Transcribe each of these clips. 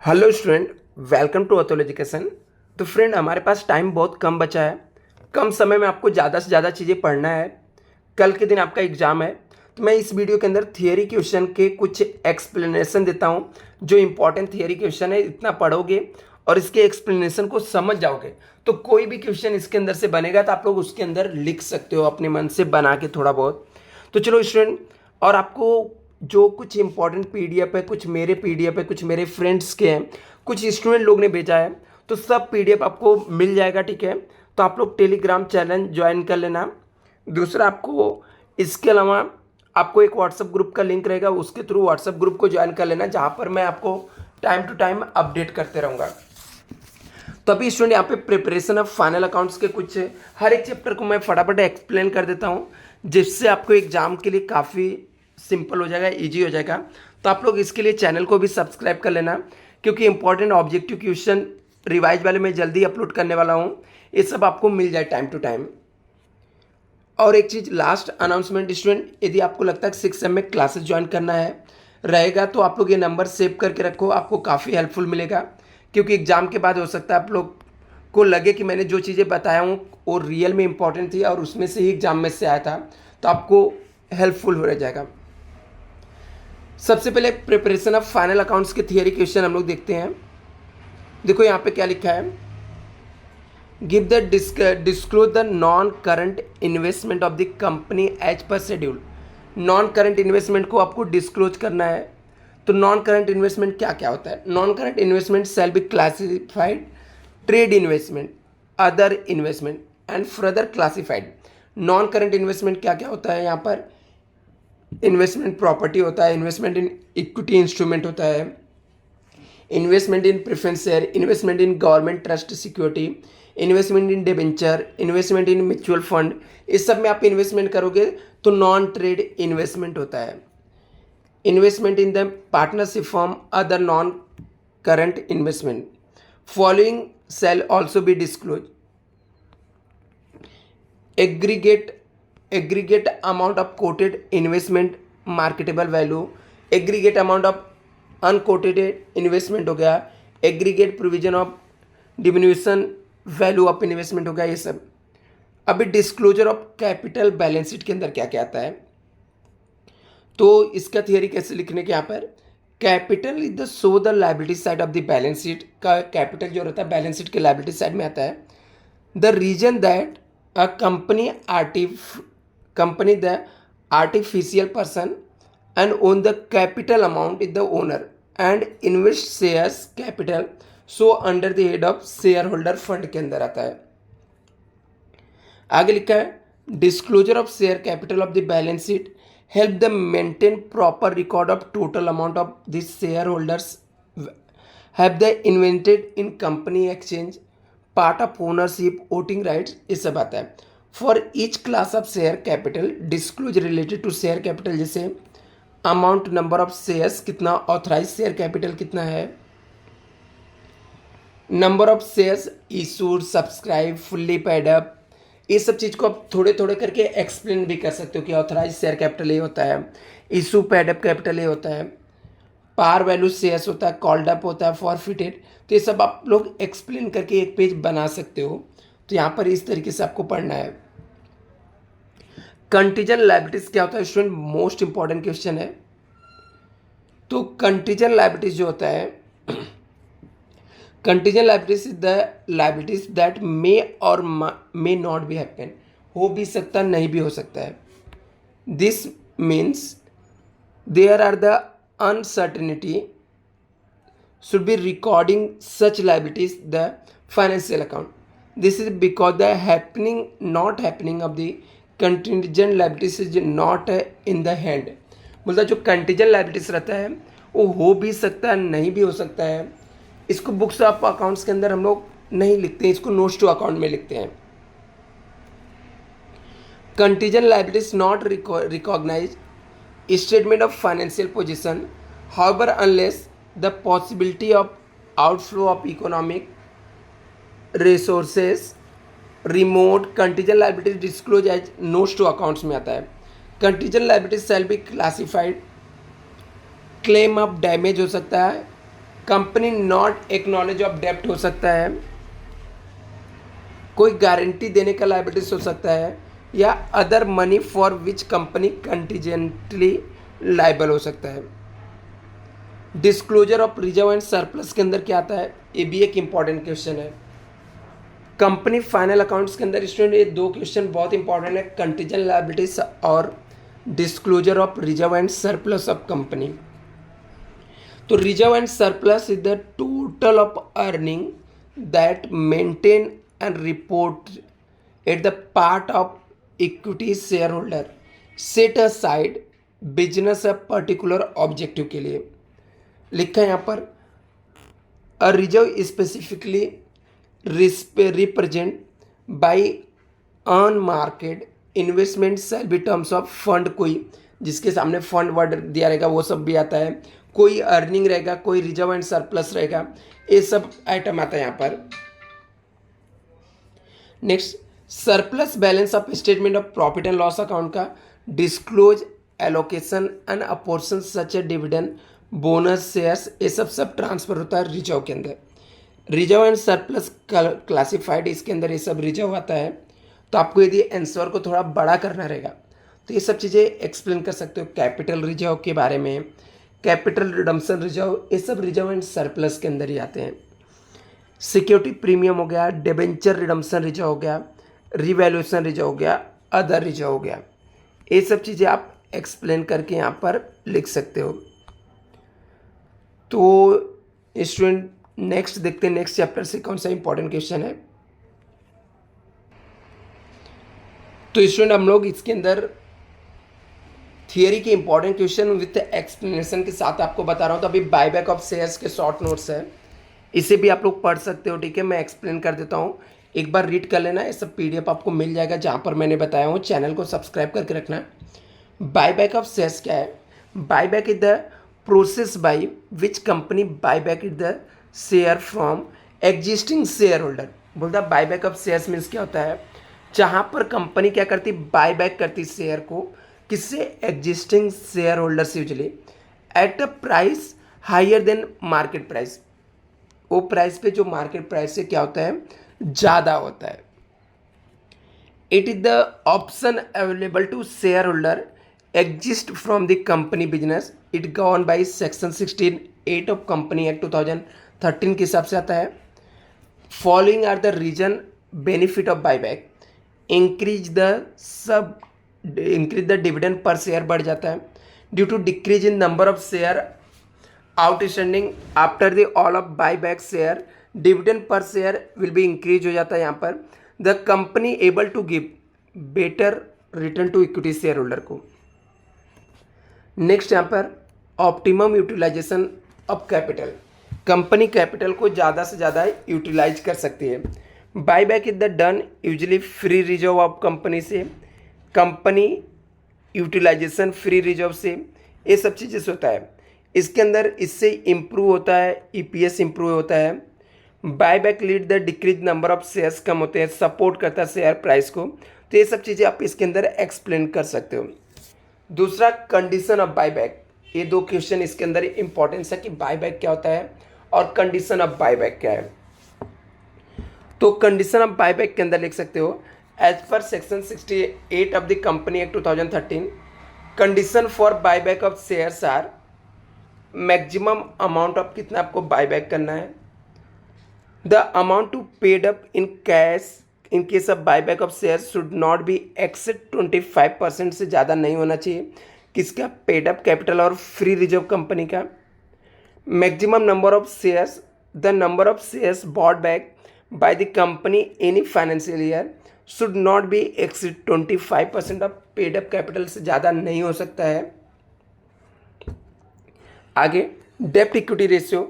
Hello student, welcome to Atul education. तो friend, हमारे पास टाइम बहुत कम बचा है। कम समय में आपको ज़्यादा से ज़्यादा चीज़ें पढ़ना है। कल के दिन आपका एग्ज़ाम है, तो मैं इस वीडियो के अंदर थियरी क्वेश्चन के कुछ एक्सप्लेनेशन देता हूँ। जो इंपॉर्टेंट थियरी क्वेश्चन है, इतना पढ़ोगे और इसके एक्सप्लेनेशन को समझ जाओगे तो कोई भी क्वेश्चन इसके अंदर से बनेगा तो आप लोग उसके अंदर लिख सकते हो अपने मन से बना के थोड़ा बहुत। तो चलो स्टूडेंट, और आपको जो कुछ इंपॉर्टेंट पीडीएफ है, कुछ मेरे पीडीएफ है, कुछ मेरे फ्रेंड्स के हैं, कुछ स्टूडेंट लोग ने भेजा है, तो सब पीडीएफ आपको मिल जाएगा। ठीक है, तो आप लोग टेलीग्राम चैनल ज्वाइन कर लेना। दूसरा, आपको इसके अलावा आपको एक व्हाट्सएप ग्रुप का लिंक रहेगा, उसके थ्रू व्हाट्सएप ग्रुप को ज्वाइन कर लेना, जहाँ पर मैं आपको टाइम टू टाइम अपडेट करते रहूँगा। तो अभी स्टूडेंट, यहाँ पे प्रिपरेशन ऑफ फाइनल अकाउंट्स के कुछ हर एक चैप्टर को मैं फटाफट एक्सप्लेन कर देता हूँ, जिससे आपको एग्जाम के लिए काफ़ी सिंपल हो जाएगा, इजी हो जाएगा। तो आप लोग इसके लिए चैनल को भी सब्सक्राइब कर लेना, क्योंकि इंपॉर्टेंट ऑब्जेक्टिव क्वेश्चन रिवाइज वाले मैं जल्दी अपलोड करने वाला हूँ। ये सब आपको मिल जाए टाइम टू टाइम। और एक चीज़, लास्ट अनाउंसमेंट स्टूडेंट, यदि आपको लगता है कि 6 में क्लासेस ज्वाइन करना है रहेगा, तो आप लोग ये नंबर सेव करके रखो, आपको काफ़ी हेल्पफुल मिलेगा। क्योंकि एग्ज़ाम के बाद हो सकता है आप लोग को लगे कि मैंने जो चीज़ें बताया हूँ वो रियल में इंपॉर्टेंट थी और उसमें से ही एग्ज़ाम में से आया था, तो आपको हेल्पफुल हो जाएगा। सबसे पहले प्रिपरेशन ऑफ फाइनल अकाउंट्स के थियरी क्वेश्चन हम लोग देखते हैं। देखो यहाँ पे क्या लिखा है, give the disclose the non current investment of the company as per schedule. Non current investment को आपको डिस्क्लोज करना है। तो नॉन करंट इन्वेस्टमेंट क्या क्या होता है? Non current investment shell be classified trade investment, other investment and further classified. Non current investment क्या क्या होता है? यहाँ पर इन्वेस्टमेंट प्रॉपर्टी होता है, इन्वेस्टमेंट इन इक्विटी इंस्ट्रूमेंट होता है, investment in preference share, investment in government trust security, investment in debenture, investment in mutual fund. इस सब में आप इन्वेस्टमेंट करोगे तो नॉन ट्रेड इन्वेस्टमेंट होता है। Investment in the partnership form, other non current investment. Following shall also be disclosed: aggregate amount of quoted investment marketable value, aggregate amount of unquoted investment हो गया, aggregate provision of diminution value of investment हो गया, ये सब। अभी disclosure of capital balance sheet के अंदर क्या क्या आता है, तो इसका थियरी कैसे लिखने के, यहाँ पर capital is the show the liability side of the balance sheet का। कैपिटल जो रहता है बैलेंस शीट के लाइबिलिटी साइड में आता है। The reason that a company the artificial person and own the capital amount is the owner and invest shares capital so under the head of share holder fund के अंदर आता है। आगे लिखा है, disclosure of share capital of the balance sheet help them maintain proper record of total amount of these shareholders have they invented in company exchange, part of ownership, voting rights, ये सब आता है। For each class of share capital disclosure related to share capital, जैसे amount, number of shares कितना, authorized share capital कितना है, number of shares issued, subscribed, fully paid up, ये सब चीज़ को आप थोड़े थोड़े करके एक्सप्लेन भी कर सकते हो कि ऑथराइज शेयर कैपिटल ये होता है, इशू पेड अप कैपिटल ये होता है, पार वैल्यू शेयर्स होता है, कॉल्ड अप होता है, फॉरफिटेड। तो ये सब आप लोग एक्सप्लेन करके एक पेज बना सकते हो। तो यहाँ पर इस तरीके से आपको पढ़ना है। कंटीजेंट लायबिलिटीज क्या होता है स्टूडेंट? मोस्ट इंपॉर्टेंट क्वेश्चन है। तो कंटीजेंट लायबिलिटीज जो होता है, contingent liabilities is the liabilities that may और मे नॉट बी हैपन, हो भी सकता नहीं भी हो सकता है। This means there are the uncertainty should be recording such liabilities the financial account. This is because the happening not happening of the contingent liabilities is not in the hand. बोलता जो contingent liabilities रहता है वो हो भी सकता है नहीं भी हो सकता है। इसको बुक्स ऑफ अकाउंट्स के अंदर हम लोग नहीं लिखते हैं, इसको नोट्स टू अकाउंट में लिखते हैं। Contingent liabilities not recognise statement of financial position, however unless the possibility of outflow of economic resources remote. Contingent liabilities disclose as notes to accounts में आता है। Contingent liabilities shall be classified, claim of damage हो सकता है, company not acknowledge of डेप्ट हो सकता है, कोई गारंटी देने का लायबिलिटीज हो सकता है, या other money for which company contingently liable हो सकता है। Disclosure of reserve and surplus के अंदर क्या आता है, ये भी एक इंपॉर्टेंट क्वेश्चन है। कंपनी फाइनल अकाउंट्स के अंदर स्टूडेंट ये दो क्वेश्चन बहुत इंपॉर्टेंट है, कंटीजेंट लायबिलिटीज और disclosure of reserve and surplus of company. तो reserve and surplus is the total of earning that maintain and report at the part of equity share holder set aside business a particular objective के लिए। लिखा है यहाँ पर a reserve specifically represent by an market investment sale be terms of fund, कोई जिसके सामने fund word दिया रहेगा वो सब भी आता है, कोई अर्निंग रहेगा, कोई रिजर्व एंड सरप्लस रहेगा, ये सब आइटम आता है यहाँ पर। Next, surplus balance of statement of profit and loss account का disclose allocation and apportionment such a dividend bonus shares, ये सब ट्रांसफर होता है रिजर्व के अंदर। रिजर्व एंड सरप्लस क्लासिफाइड, इसके अंदर ये सब रिजर्व आता है। तो आपको यदि आंसर को थोड़ा बड़ा करना रहेगा तो ये सब चीज़ें एक्सप्लेन कर सकते हो, कैपिटल रिजर्व के बारे में, कैपिटल रिडम्पशन रिजर्व, ये सब रिजर्व एंड सरप्लस के अंदर ही आते हैं। सिक्योरिटी प्रीमियम हो गया, डिबेंचर रिडम्पशन रिजर्व हो गया, रिवैल्यूएशन रिजर्व हो गया, अदर रिजर्व हो गया, ये सब चीज़ें आप एक्सप्लेन करके यहाँ पर लिख सकते हो। तो स्टूडेंट नेक्स्ट देखते हैं, नेक्स्ट चैप्टर से कौन सा इंपॉर्टेंट क्वेश्चन है। तो स्टूडेंट हम लोग इसके अंदर थियरी के इंपॉर्टेंट क्वेश्चन विथ एक्सप्लेनेशन के साथ आपको बता रहा हूँ। तो अभी बायबैक ऑफ शेयर्स के शॉर्ट नोट्स है, इसे भी आप लोग पढ़ सकते हो, ठीक है। मैं एक्सप्लेन कर देता हूँ, एक बार रीड कर लेना, ये सब PDF आपको मिल जाएगा जहाँ पर मैंने बताया हूँ। चैनल को सब्सक्राइब करके रखना। बायबैक ऑफ शेयर्स क्या है? Buyback is the process by which company buyback is the share from existing share holder. बोलता है बायबैक ऑफ शेयर्स मीन्स क्या होता है, जहाँ पर कंपनी क्या करती, बायबैक करती शेयर को, किससे, एग्जिस्टिंग शेयर होल्डर से, usually at a price higher than market price, वो प्राइस पे जो मार्केट प्राइस से क्या होता है, ज़्यादा होता है। It is the option available to share holder exist from the company business, it govern by section 16(8) of company act 2013 के हिसाब से आता है। Following are the reason benefit of buyback, increase the dividend per share बढ़ जाता है, due to decrease in number of share outstanding after the all of buyback share, dividend per share will be increase हो जाता है यहाँ पर। The company able to give better return to equity share holder को। Next यहाँ पर optimum utilisation of capital, company capital को ज़्यादा से ज़्यादा यूटिलाइज कर सकती है। Buyback is the done usually free reserve of company से, कंपनी यूटिलाइजेशन फ्री रिजर्व से, ये सब चीज़ें से होता है। इसके अंदर इससे इम्प्रूव होता है, EPS इम्प्रूव होता है। Buyback lead the decrease number of shares, कम होते हैं, सपोर्ट करता है शेयर प्राइस को। तो ये सब चीज़ें आप इसके अंदर एक्सप्लेन कर सकते हो। दूसरा, कंडीशन ऑफ बायबैक, ये दो क्वेश्चन इसके अंदर इंपॉर्टेंस है कि बायबैक क्या होता है और कंडीशन ऑफ बायबैक क्या है। तो कंडीशन ऑफ बायबैक के अंदर लिख सकते हो, as per section 68 of the company act 2013, condition for buyback of shares are, maximum amount of कितना आपको बायबैक करना है, the amount to paid up in cash in case of buyback of shares should not be exceed 25% से ज़्यादा नहीं होना चाहिए, किसका, पेड अप कैपिटल और फ्री रिजर्व कंपनी का। Maximum number of shares, the number of shares bought back by the company any financial year should not be exceed 25% of paid up capital से ज़्यादा नहीं हो सकता है। आगे, डेप्ट equity ratio,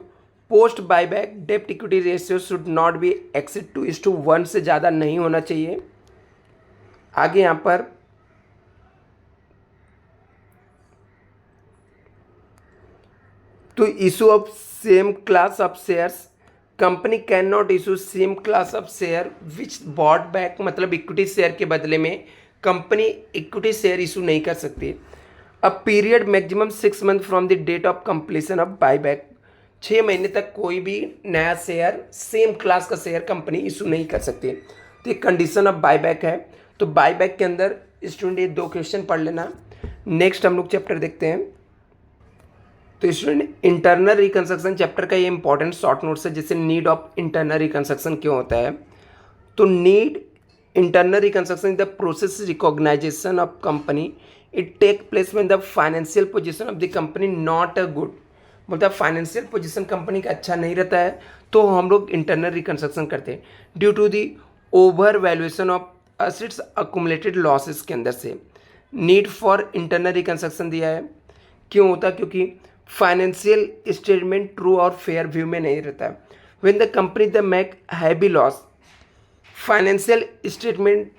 post buyback dept equity ratio should not be exceed 2:1 से ज़्यादा नहीं होना चाहिए। आगे यहाँ पर तो issue of same class of shares, company can not issue same class of share which bought back, मतलब इक्विटी शेयर के बदले में कंपनी इक्विटी शेयर इशू नहीं कर सकती। A period maximum 6 month from the date of completion of buyback, 6 महीने तक कोई भी नया शेयर, सेम क्लास का शेयर कंपनी इशू नहीं कर सकती। तो ये कंडीशन ऑफ बायबैक है। तो बायबैक के अंदर स्टूडेंट ये 2 क्वेश्चन पढ़ लेना। नेक्स्ट हम लोग चैप्टर देखते हैं। तो स्टूडेंट इंटरनल रिकंस्ट्रक्शन चैप्टर का ये इंपॉर्टेंट शॉर्ट नोट्स है, जैसे नीड ऑफ इंटरनल रिकंस्ट्रक्शन क्यों होता है। तो need internal reconstruction is the process recognisation of company, it take place when the financial position of the company not a good. बोलता है फाइनेंशियल पोजीशन कंपनी का अच्छा नहीं रहता है तो हम लोग इंटरनल रिकंस्ट्रक्शन करते हैं, due to the over valuation of assets accumulated losses के अंदर से। नीड फॉर इंटरनल रिकंस्ट्रक्शन दिया है, क्यों होता है, क्योंकि फाइनेंशियल स्टेटमेंट ट्रू और फेयर व्यू में नहीं रहता है। When the company the make heavy loss, financial statement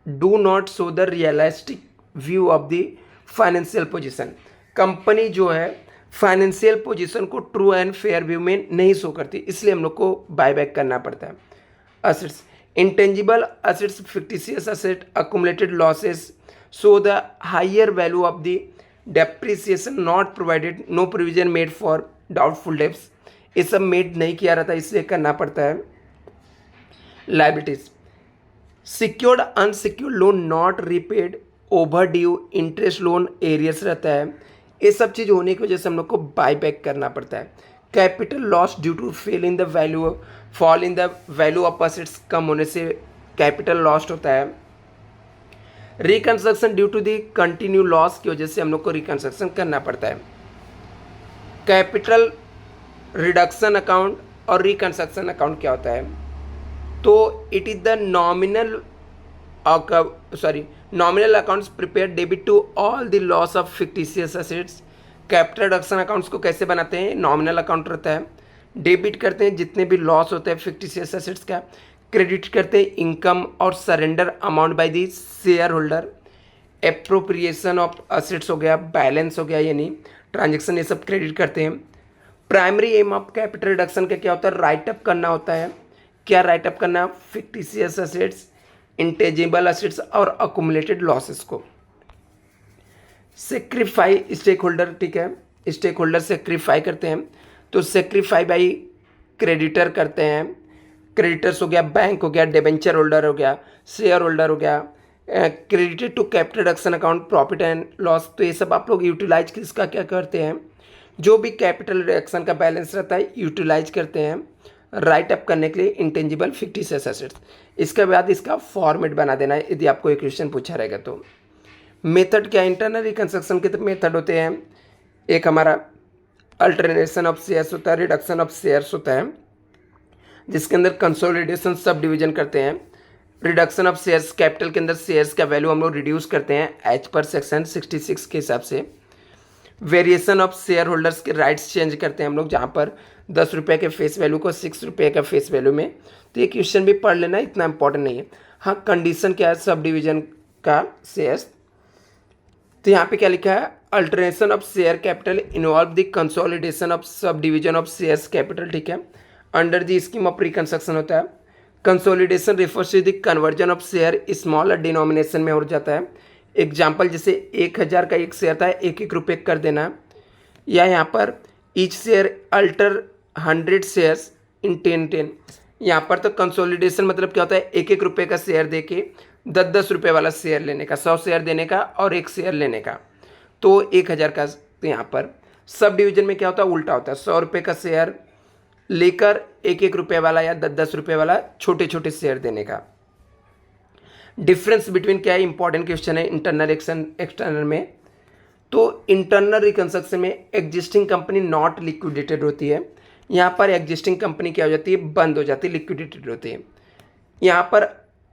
do not show the realistic view of the financial position. Company जो है फाइनेंशियल पोजीशन को ट्रू एंड फेयर व्यू में नहीं शो करती, इसलिए हम लोग को बायबैक करना पड़ता है। Assets intangible assets, fictitious asset, accumulated losses show the higher value of the depreciation not provided, no provision made for doubtful debts, ये सब मेड नहीं किया रहता इसलिए करना पड़ता है। Liabilities secured unsecured loan not repaid, over due, interest loan arrears रहता है, ये सब चीज़ होने की वजह से हम लोग को बायबैक करना पड़ता है। Capital loss due to fall in the value of assets, कम होने से कैपिटल लॉस्ट होता है। Reconstruction due to the continue loss की वजह से हम लोग को रिकंस्ट्रक्शन करना पड़ता है। कैपिटल रिडक्शन अकाउंट और रिकंस्ट्रक्शन अकाउंट क्या होता है, तो it is the nominal accounts prepare debit to all the loss of fictitious assets. Capital reduction accounts को कैसे बनाते हैं, नॉमिनल अकाउंट रहता है, डेबिट करते हैं जितने भी लॉस होते हैं फिक्टिशियस असेट्स का, क्रेडिट करते हैं इनकम और surrender amount by the share holder. Appropriation of assets हो गया, बैलेंस हो गया, यानी ट्रांजेक्शन, ये सब क्रेडिट करते हैं। Primary aim of capital reduction का क्या होता है, राइट अप करना होता है। क्या राइट अप करना, फिक्टिशियस असेट्स, इंटेंजिबल असेट्स और अकुमुलेटेड लॉसेस को। सेक्रीफाई स्टेक होल्डर, ठीक है, स्टेक होल्डर सेक्रीफाई करते हैं, तो सेक्रीफाई बाई क्रेडिटर करते हैं। क्रेडिटर्स हो गया, बैंक हो गया, डिबेंचर होल्डर हो गया, शेयर होल्डर हो गया, credited to capital reduction account, profit and loss. तो ये सब आप लोग यूटिलाइज किसका क्या करते हैं, जो भी कैपिटल रिडक्शन का बैलेंस रहता है यूटिलाइज करते हैं राइट अप करने के लिए इंटेंजिबल फिक्टिशियस एसेट्स। इसके बाद इसका फॉर्मेट बना देना है यदि आपको एक क्वेश्चन पूछा रहेगा तो। मेथड क्या, इंटरनल रिकंस्ट्रक्शन के तो मेथड होते हैं, एक हमारा अल्टरनेशन ऑफ शेयर्स होता है, रिडक्शन ऑफ शेयर्स होता है, जिसके अंदर कंसोलिडेशन सब डिवीजन करते हैं। रिडक्शन ऑफ शेयर्स, कैपिटल के अंदर शेयर्स का वैल्यू हम लोग रिड्यूस करते हैं एज पर सेक्शन 66 के हिसाब से। वेरिएशन ऑफ शेयर होल्डर्स के राइट्स चेंज करते हैं हम लोग, जहाँ पर 10 रुपये के फेस वैल्यू को 6 रुपये का फेस वैल्यू में। तो ये क्वेश्चन भी पढ़ लेना, इतना इंपॉर्टेंट नहीं है। हाँ, कंडीशन क्या है सब डिवीजन का शेयर्स, तो यहाँ पे क्या लिखा है, alternation of share capital involve the consolidation of sub division of shares capital, ठीक है, under the scheme of reconstruction होता है। Consolidation refers to the conversion of share smaller denomination में हो जाता है। एग्जाम्पल जैसे 1000 का एक शेयर था, 1 रुपये कर देना, या यहाँ पर each share alter 100 shares in 10। यहाँ पर तो कंसोलिडेशन मतलब क्या होता है, 1 रुपये का शेयर दे के 10 रुपये वाला शेयर लेने का, 100 शेयर देने का और 1 शेयर लेने का, तो 1000 का। तो यहाँ पर सब डिवीजन में क्या होता है, उल्टा होता है, 100 रुपये का शेयर लेकर 1 रुपये वाला या 10 रुपये वाला छोटे छोटे शेयर देने का। डिफरेंस बिटवीन क्या है, इंपॉर्टेंट क्वेश्चन है इंटरनल एक्सटर्नल में। तो इंटरनल रिकंस्ट्रक्शन में एग्जिस्टिंग कंपनी नॉट लिक्विडेटेड होती है, यहाँ पर एग्जिस्टिंग कंपनी क्या हो जाती है, बंद हो जाती है, लिक्विडेटेड होती है। यहाँ पर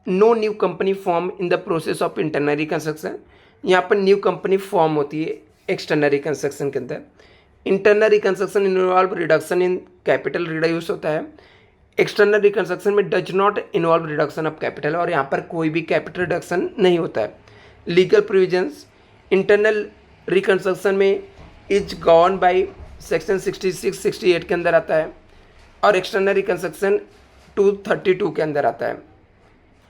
no new company form in the process of internal reconstruction, यहाँ पर न्यू कंपनी फॉर्म होती है एक्सटर्नल रिकंस्ट्रक्शन के अंदर। Internal reconstruction involve reduction in capital, reduce होता है। एक्सटर्नल रिकंस्ट्रक्शन में does not involve reduction of capital, और यहाँ पर कोई भी कैपिटल रिडक्शन नहीं होता है। लीगल प्रोविजंस इंटरनल रिकंस्ट्रक्शन में इज गवर्न बाय सेक्शन 66 68 के अंदर आता है, और एक्सटर्नल रिकंस्ट्रक्शन 232 के अंदर आता है।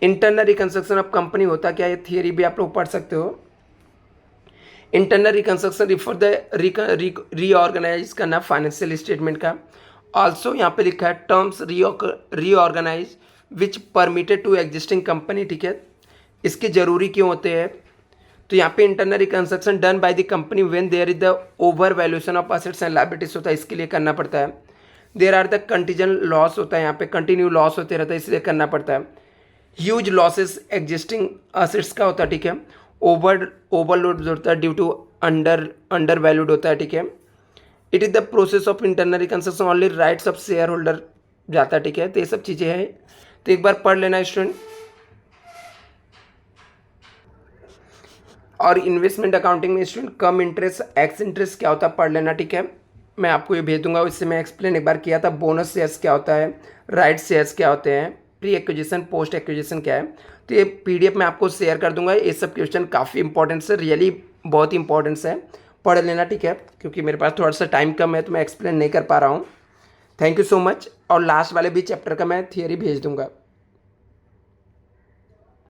इंटरनल रिकंस्ट्रक्शन ऑफ कंपनी होता क्या है, थियरी भी आप लोग पढ़ सकते हो। Internal reconstruction refer the reorganise करना फाइनेंशियल स्टेटमेंट का। ऑल्सो यहाँ पे लिखा है terms reorganise which permitted to existing company, ठीक है। इसके जरूरी क्यों होते हैं? तो यहाँ पे internal reconstruction done by the company when there is the over valuation of assets and liabilities होता है, इसके लिए करना पड़ता है। There are the contingent loss होता है, यहाँ पे कंटिन्यू लॉस होते रहता है, इसलिए करना पड़ता है। ह्यूज लॉसेस एग्जिस्टिंग असेट्स का होता है, ठीक है। ओवरलोड होता है ड्यू टू अंडर वैल्यूड होता है, ठीक है। It is the process of internal reconstruction only rights of share holder जाता है, ठीक है। तो ये सब चीज़ें हैं, तो एक बार पढ़ लेना स्टूडेंट। और इन्वेस्टमेंट अकाउंटिंग में स्टूडेंट कम इंटरेस्ट एक्स इंटरेस्ट क्या होता है पढ़ लेना, ठीक है। मैं आपको ये भेज दूंगा, इससे मैं एक्सप्लेन एक बार किया था। बोनस शेयर्स क्या होता है, राइट शेयर्स क्या होते हैं, प्री एक्विजिशन पोस्ट एक्विजिशन क्या है। तो ये पीडीएफ मैं आपको शेयर कर दूंगा। ये सब क्वेश्चन काफ़ी इंपॉर्टेंट है, रियली बहुत इंपॉर्टेंस है, पढ़ लेना, ठीक है। क्योंकि मेरे पास थोड़ा सा टाइम कम है तो मैं एक्सप्लेन नहीं कर पा रहा हूँ। Thank you so much. और लास्ट वाले भी चैप्टर का मैं थियरी भेज दूंगा।